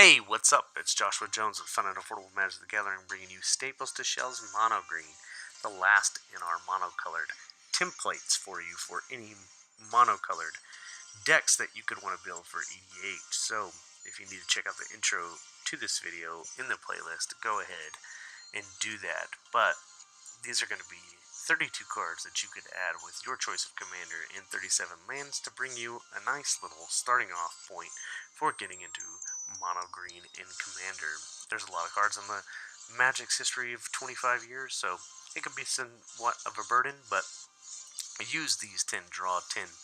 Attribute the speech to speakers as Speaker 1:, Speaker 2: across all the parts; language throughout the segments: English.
Speaker 1: Hey, what's up? It's Joshua Jones with Fun and Affordable Magic the Gathering, bringing you Staples to Shells Mono Green, the last in our monocolored templates for you for any monocolored decks that you could want to build for EDH. So, if you need to check out the intro to this video in the playlist, go ahead and do that. But these are going to be 32 cards that you could add with your choice of commander in 37 lands to bring you a nice little starting off point for getting into mono green in commander. There's a lot of cards in the Magic's history of 25 years, so it could be somewhat of a burden, but use these 10 draw 10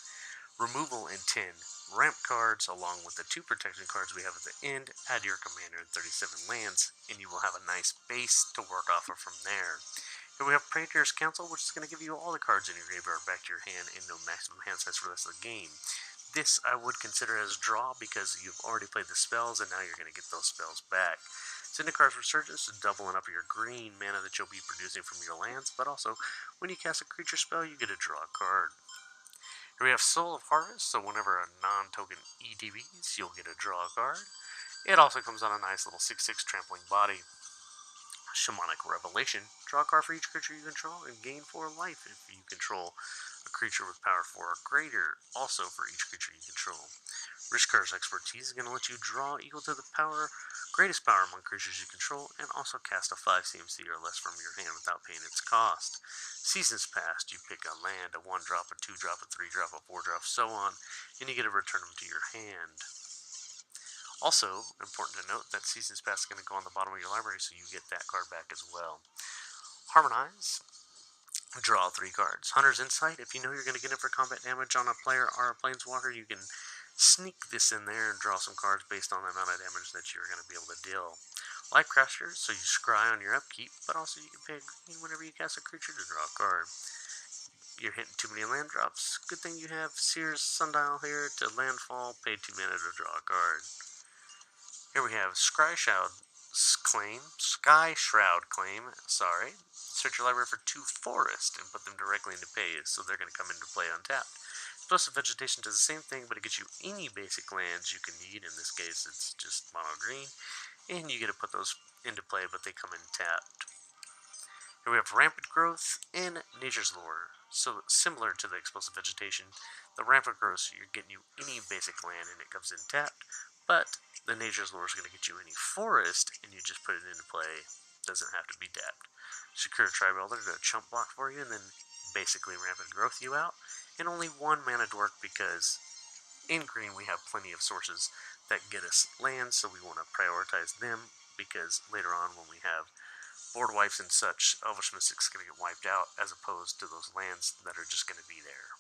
Speaker 1: removal and 10 ramp cards along with the 2 protection cards we have at the end. Add your commander in 37 lands and you will have a nice base to work off of from there. Here we have Praetor's Council, which is going to give you all the cards in your graveyard back to your hand and no maximum hand size for the rest of the game. This I would consider as draw because you've already played the spells and now you're going to get those spells back. Syndicar's Resurgence is doubling up your green mana that you'll be producing from your lands, but also when you cast a creature spell you get to draw a card. Here we have Soul of Harvest, so whenever a non-token ETBs, you'll get a draw card. It also comes on a nice little 6/6 trampling body. Shamanic Revelation, draw a card for each creature you control and gain 4 life if you control a creature with power 4 or greater, also for each creature you control. Rishkar's Expertise is going to let you draw equal to the greatest power among creatures you control, and also cast a 5 CMC or less from your hand without paying its cost. Seasons Past, you pick a land, a 1-drop, a 2-drop, a 3-drop, a 4-drop, so on, and you get to return them to your hand. Also, important to note that Seasons Past is going to go on the bottom of your library, so you get that card back as well. Harmonize, draw 3 cards. Hunter's Insight, if you know you're going to get it for combat damage on a player or a planeswalker, you can sneak this in there and draw some cards based on the amount of damage that you're going to be able to deal. Life Crashers, so you scry on your upkeep, but also you can pay a green whenever you cast a creature to draw a card. You're hitting too many land drops. Good thing you have Seer's Sundial here to landfall, pay 2 mana to draw a card. Here we have Sky Shroud Claim. Search your library for 2 Forest and put them directly into play, so they're going to come into play untapped. Explosive Vegetation does the same thing, but it gets you any basic lands you can need. In this case, it's just mono green, and you get to put those into play, but they come in tapped. Here we have Rampant Growth and Nature's Lore. So similar to the Explosive Vegetation, the Rampant Growth, you're getting you any basic land and it comes in tapped, but the Nature's Lore is going to get you any forest and you just put it into play. Doesn't have to be tapped. Secure Tribe Elder to chump block for you and then basically Rampant Growth you out. And only 1 mana dork because in green we have plenty of sources that get us lands, so we want to prioritize them because later on when we have board wipes and such, Elvish Mystic's going to get wiped out as opposed to those lands that are just going to be there.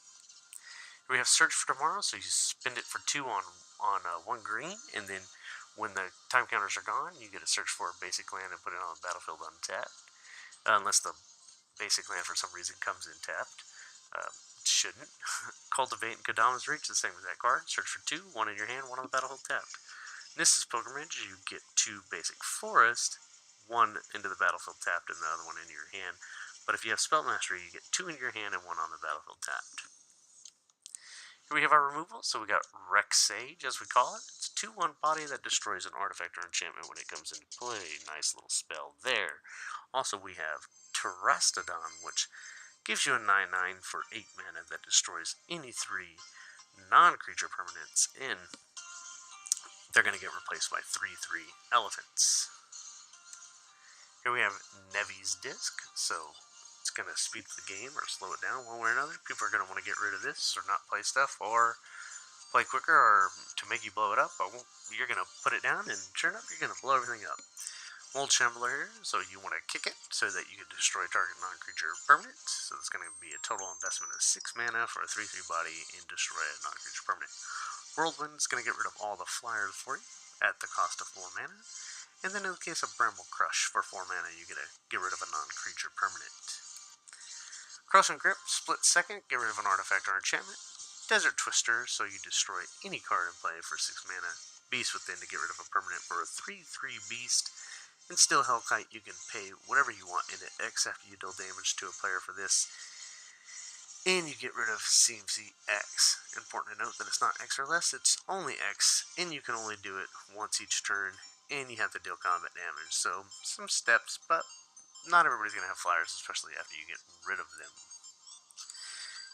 Speaker 1: We have Search for Tomorrow, so you spend it for 2 on 1 green, and then when the time counters are gone, you get to search for a basic land and put it on the battlefield untapped. Unless the basic land for some reason comes in tapped. Shouldn't. Cultivate and Kadama's Reach, the same as that card. Search for 2, 1 in your hand, 1 on the battlefield tapped. Nissa's Pilgrimage, you get 2 basic forest, 1 into the battlefield tapped and the other 1 into your hand. But if you have Spell Mastery, you get 2 in your hand and 1 on the battlefield tapped. Here we have our removal, so we got Rex Sage, as we call it. It's a 2/1 body that destroys an artifact or enchantment when it comes into play. Nice little spell there. Also, we have Terastodon, which gives you a 9/9 for 8 mana that destroys any 3 non-creature permanents, and they're going to get replaced by 3/3 elephants. Here we have Nimbus Disc, so it's going to speed up the game or slow it down one way or another. People are going to want to get rid of this or not play stuff or play quicker or to make you blow it up. But you're going to put it down and sure enough, you're going to blow everything up. Mold Shambler here, so you want to kick it so that you can destroy target non-creature permanent. So it's going to be a total investment of 6 mana for a 3/3 body and destroy a non-creature permanent. Whirlwind is going to get rid of all the flyers for you at the cost of 4 mana. And then in the case of Bramble Crush, for 4 mana, you get to get rid of a non-creature permanent. Crush and Grip, split second, get rid of an artifact or enchantment. Desert Twister, so you destroy any card in play for 6 mana. Beast Within to get rid of a permanent for a 3/3 beast. And Still Hellkite, you can pay whatever you want into X after you deal damage to a player for this. And you get rid of CMC X. Important to note that it's not X or less, it's only X, and you can only do it once each turn, and you have to deal combat damage. So, some steps, but not everybody's going to have flyers, especially after you get rid of them.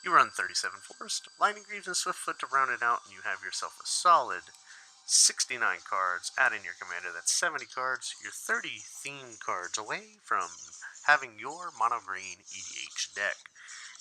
Speaker 1: You run 37 Forest, Lightning Greaves, and Swiftfoot to round it out, and you have yourself a solid 69 cards. Add in your commander, that's 70 cards. You're 30 theme cards away from having your mono green EDH deck.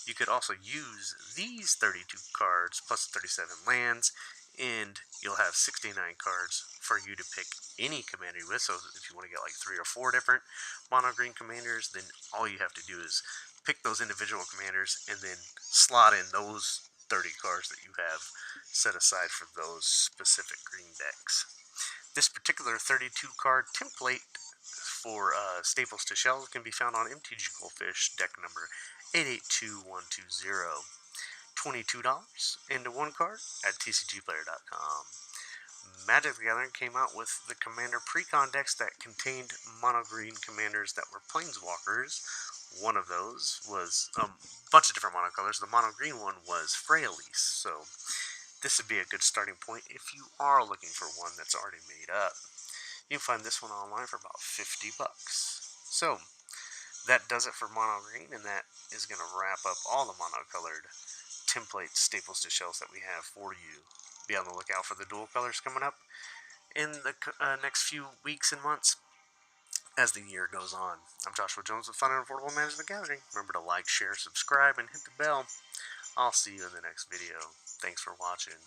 Speaker 1: You could also use these 32 cards plus 37 lands, and you'll have 69 cards for you to pick any commander with. So if you want to get like 3 or 4 different mono green commanders, then all you have to do is pick those individual commanders and then slot in those 30 cards that you have set aside for those specific green decks. This particular 32 card template for Staples to Shells can be found on MTG Goldfish deck number 882120. $22 into one card at tcgplayer.com. Magic the Gathering came out with the Commander Precon decks that contained mono green commanders that were Planeswalkers. One of those was a bunch of different monocolors. The mono green one was Freyalise, so this would be a good starting point if you are looking for one that's already made up. You can find this one online for about $50. So, that does it for mono green, and that is going to wrap up all the monocolored template Staples to Shells that we have for you. Be on the lookout for the dual colors coming up in the next few weeks and months as the year goes on. I'm Joshua Jones with Fun and Affordable Magic the Gathering. Remember to like, share, subscribe, and hit the bell. I'll see you in the next video. Thanks for watching.